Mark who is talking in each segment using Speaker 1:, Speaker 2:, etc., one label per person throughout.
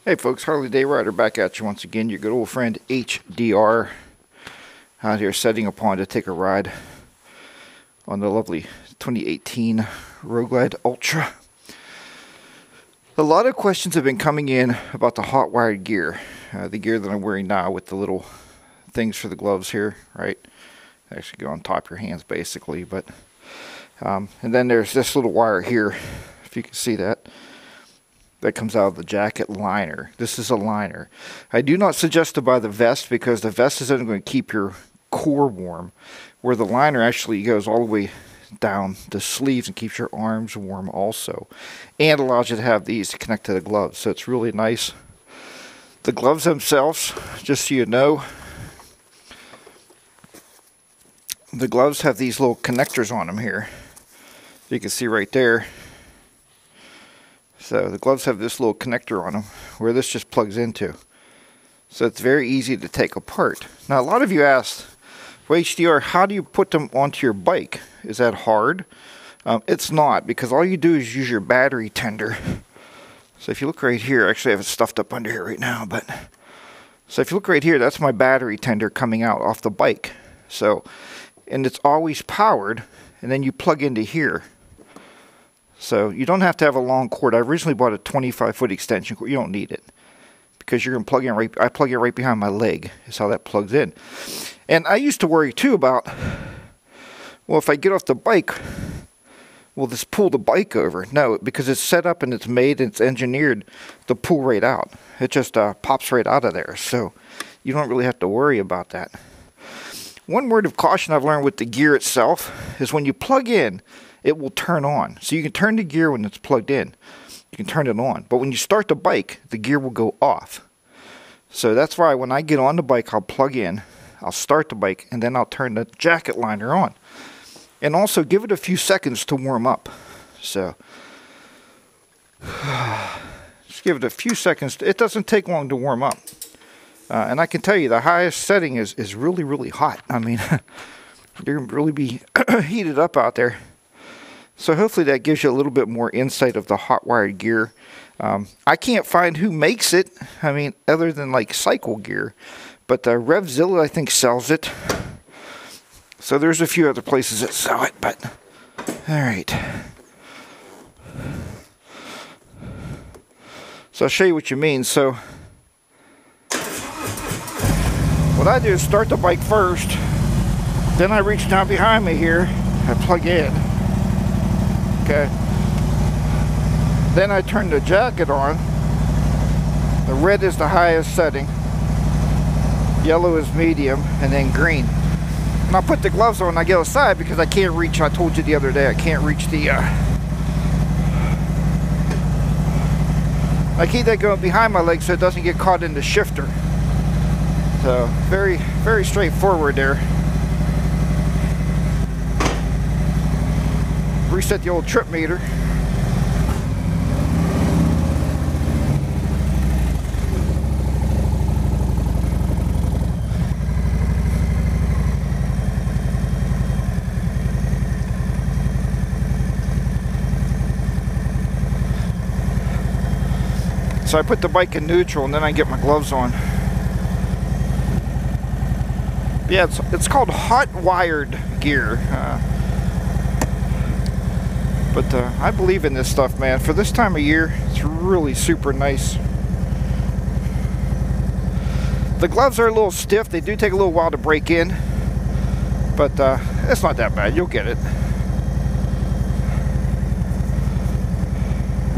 Speaker 1: Hey folks, Harley Day Rider back at you once again. Your good old friend HDR out here setting upon to take a ride on the lovely 2018 Road Glide Ultra. A lot of questions have been coming in about the hot wired gear. The gear that I'm wearing now with the little things for the gloves here, right? They actually go on top of your hands basically, but and then there's this little wire here, if you can see that. That comes out of the jacket liner. This is a liner. I do not suggest to buy the vest because the vest isn't going to keep your core warm, where the liner actually goes all the way down the sleeves and keeps your arms warm also, and allows you to have these to connect to the gloves. So it's really nice. The gloves themselves, just so you know, the gloves have these little connectors on them here. You can see right there. So the gloves have this little connector on them where this just plugs into. So it's very easy to take apart. Now a lot of you asked, well, HDR, how do you put them onto your bike? Is that hard? It's not, because all you do is use your battery tender. So if you look right here, actually I have it stuffed up under here right now, but so if you look right here, that's my battery tender coming out off the bike. So, and it's always powered, and then you plug into here. So you don't have to have a long cord. I originally bought a 25-foot extension cord. You don't need it because you're going to plug in right. I plug it right behind my leg. Is how that plugs in. And I used to worry too about, well, if I get off the bike, will this pull the bike over? No, because it's set up and it's made and it's engineered to pull right out. It just pops right out of there. So you don't really have to worry about that. One word of caution I've learned with the gear itself is when you plug in, it will turn on. So you can turn the gear when it's plugged in. You can turn it on. But when you start the bike, the gear will go off. So that's why when I get on the bike, I'll plug in, I'll start the bike, and then I'll turn the jacket liner on. And also give it a few seconds to warm up. So just give it a few seconds. It doesn't take long to warm up. And I can tell you the highest setting is really, really hot. I mean, you're going to really be heated up out there. So hopefully that gives you a little bit more insight of the hot wired gear. I can't find who makes it, I mean, other than like Cycle Gear. But Revzilla, I think, sells it. So there's a few other places that sell it, but alright. So I'll show you what you mean. So what I do is start the bike first. Then I reach down behind me here and plug in. Okay. Then I turn the jacket on. The red is the highest setting. Yellow is medium, and then green. And I'll put the gloves on when I get outside because I can't reach, I told you the other day, I can't reach the I keep that going behind my leg so it doesn't get caught in the shifter. So very, very straightforward there. Reset the old trip meter. So I put the bike in neutral and then I get my gloves on. Yeah, it's called hot wired gear. But I believe in this stuff, man. For this time of year, it's really super nice. The gloves are a little stiff. They do take a little while to break in. But it's not that bad. You'll get it.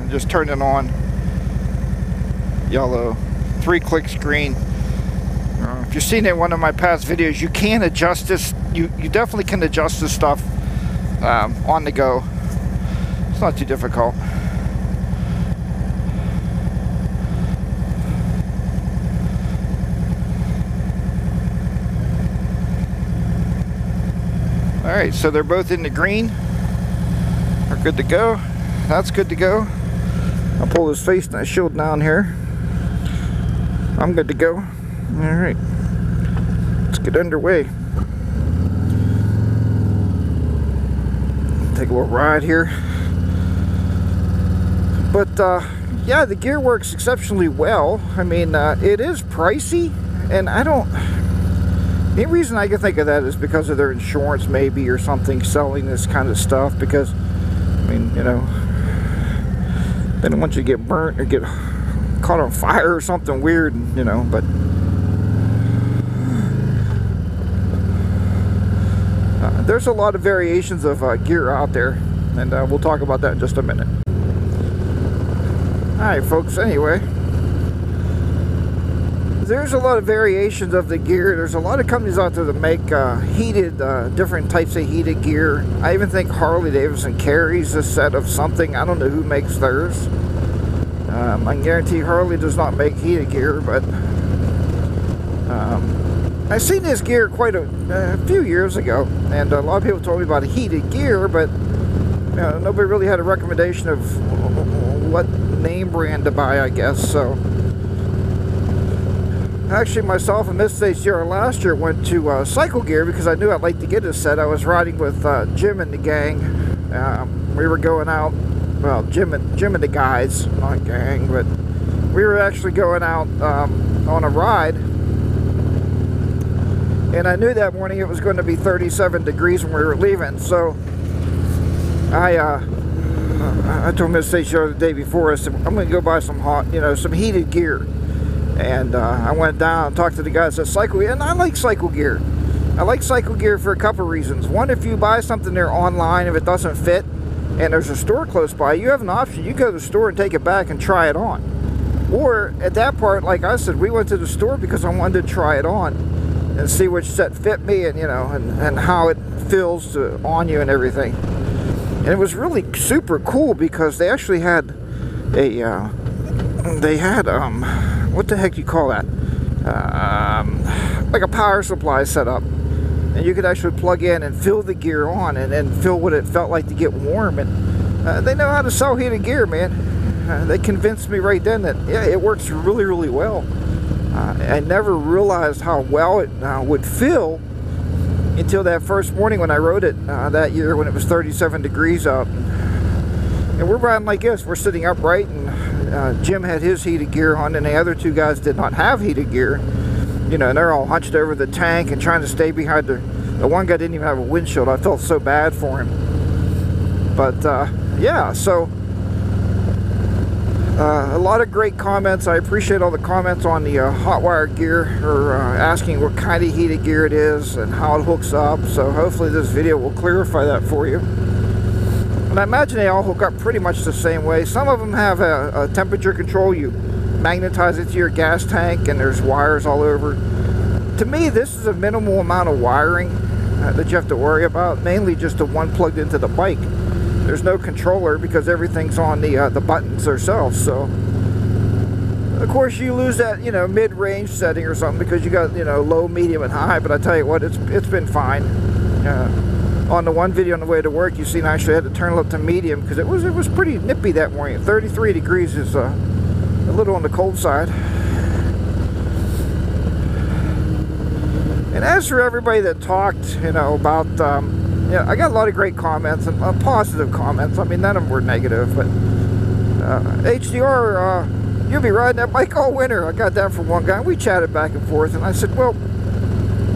Speaker 1: And just turn it on. Yellow. 3 clicks green. If you've seen it in one of my past videos, you can adjust this. You definitely can adjust this stuff on the go. It's not too difficult. Alright, so they're both in the green. Are good to go. That's good to go. I'll pull his face and shield down here. I'm good to go. Alright. Let's get underway. Take a little ride here. But yeah, the gear works exceptionally well. I mean, it is pricey, and I don't... The only reason I can think of that is because of their insurance, maybe, or something, selling this kind of stuff, because, I mean, you know, they don't want you to get burnt or get caught on fire or something weird, you know, but... there's a lot of variations of gear out there, and we'll talk about that in just a minute. Alright folks, anyway, there's a lot of variations of the gear. There's a lot of companies out there that make heated, different types of heated gear. I even think Harley Davidson carries a set of something. I don't know who makes theirs. I can guarantee Harley does not make heated gear, but I've seen this gear quite a few years ago, and a lot of people told me about a heated gear, but nobody really had a recommendation of what name brand to buy, I guess. So actually, myself and Miss HDR last year went to Cycle Gear because I knew I'd like to get a set. I was riding with Jim and the gang. We were going out, well, Jim and the guys, not gang, but we were actually going out on a ride. And I knew that morning it was going to be 37 degrees when we were leaving, so I told Miss HDR the day before, I said, I'm going to go buy some hot, some heated gear. And I went down and talked to the guys at Cycle Gear, and I like Cycle Gear. I like Cycle Gear for a couple reasons. One, if you buy something there online, if it doesn't fit, and there's a store close by, you have an option. You go to the store and take it back and try it on. Or, at that part, like I said, we went to the store because I wanted to try it on and see which set fit me, and and how it feels on you and everything. And it was really super cool because they actually had a what the heck do you call that? Like a power supply set up, and you could actually plug in and fill the gear on, and then feel what it felt like to get warm. And they know how to sell heated gear, man. They convinced me right then that yeah, it works really, really well. I never realized how well it would feel until that first morning when I rode it that year when it was 37 degrees out. And we're riding like this. We're sitting upright, and Jim had his heated gear on, and the other two guys did not have heated gear. And they're all hunched over the tank and trying to stay behind the one guy didn't even have a windshield. I felt so bad for him. But yeah, so a lot of great comments. I appreciate all the comments on the Hotwire gear, or asking what kind of heated gear it is and how it hooks up. So hopefully this video will clarify that for you. And I imagine they all hook up pretty much the same way. Some of them have a temperature control. You magnetize it to your gas tank, and there's wires all over. To me, this is a minimal amount of wiring that you have to worry about. Mainly just the one plugged into the bike. There's no controller because everything's on the buttons themselves. So, of course, you lose that mid-range setting or something because you got low, medium, and high. But I tell you what, it's been fine. On the one video on the way to work, you seen I actually had to turn it up to medium because it was pretty nippy that morning. 33 degrees is a little on the cold side. And as for everybody that talked, about I got a lot of great comments and positive comments. I mean, none of them were negative, but HDR, you'll be riding that bike all winter. I got that from one guy. We chatted back and forth, and I said, well,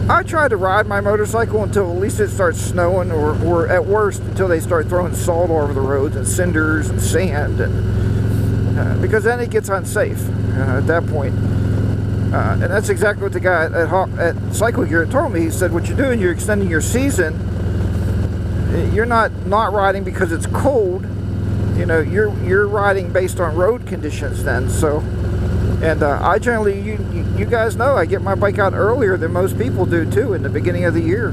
Speaker 1: I try to ride my motorcycle until at least it starts snowing, or at worst until they start throwing salt all over the roads and cinders and sand, and because then it gets unsafe at that point. And that's exactly what the guy at Cycle Gear told me. He said, what you're doing, you're extending your season. You're not riding because it's cold. You're riding based on road conditions then. So, and I generally, you guys know, I get my bike out earlier than most people do too in the beginning of the year.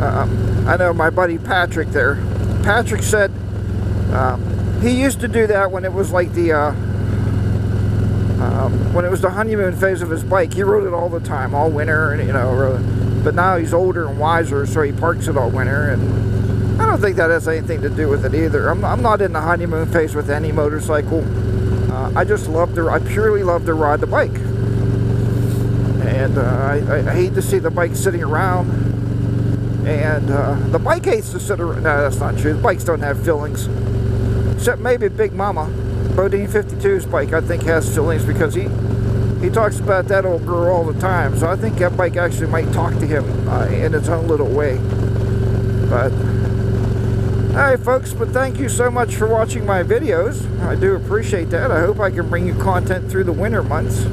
Speaker 1: I know my buddy Patrick there. Patrick said he used to do that when it was like when it was the honeymoon phase of his bike. He rode it all the time, all winter, and but now he's older and wiser, so he parks it all winter, and I don't think that has anything to do with it either. I'm not in the honeymoon phase with any motorcycle. I just I purely love to ride the bike, and I hate to see the bike sitting around, and the bike hates to sit around. No, that's not true. The bikes don't have feelings. except maybe Big Mama. Bodine 52's bike, I think, has feelings because he talks about that old girl all the time. So I think that bike actually might talk to him in its own little way. But alright folks, but thank you so much for watching my videos. I do appreciate that. I hope I can bring you content through the winter months.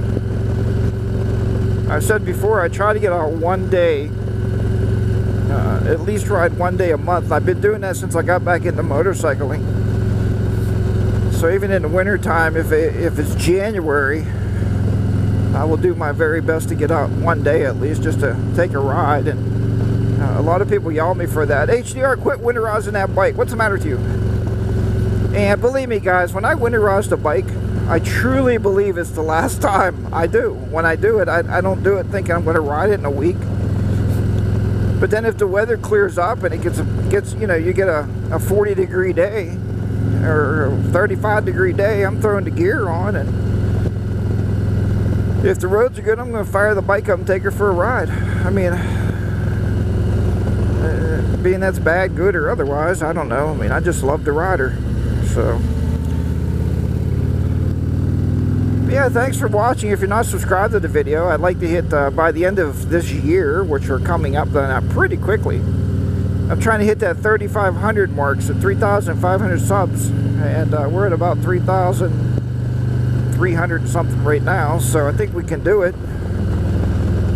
Speaker 1: I said before, I try to get out one day, at least ride one day a month. I've been doing that since I got back into motorcycling. So even in the winter time, if it's January, I will do my very best to get out one day at least, just to take a ride. And a lot of people yell at me for that. HDR, quit winterizing that bike. What's the matter with you? And believe me guys, when I winterize the bike, I truly believe it's the last time I do. When I do it, I don't do it thinking I'm going to ride it in a week. But then if the weather clears up and it gets you know, you get a 40-degree day or a 35-degree day, I'm throwing the gear on, and if the roads are good, I'm going to fire the bike up and take her for a ride. I mean, being that's bad, good, or otherwise, I don't know. I mean, I just love to ride her. So yeah, thanks for watching. If you're not subscribed to the video, I'd like to hit by the end of this year, which we're coming up pretty quickly, I'm trying to hit that 3,500 marks at 3,500 subs, and we're at about 3,300 something right now, so I think we can do it.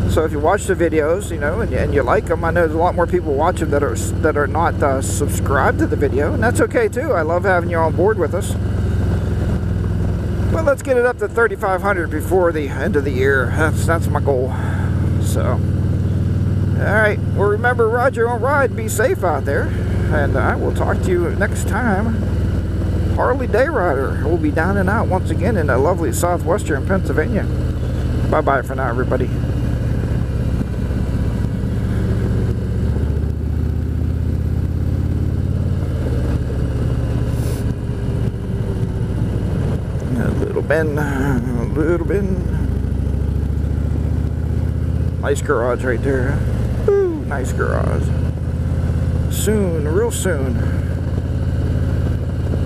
Speaker 1: So if you watch the videos, you know, and you like them, I know there's a lot more people watching that are not subscribed to the video, and that's okay too. I love having you on board with us. Well, let's get it up to 3,500 before the end of the year. That's my goal. So, all right. Well, remember, ride your own ride. Be safe out there, and I will talk to you next time. Harley Day Rider will be down and out once again in the lovely southwestern Pennsylvania. Bye bye for now, everybody. A little bend. Nice garage right there. Ooh, nice garage. Soon, real soon.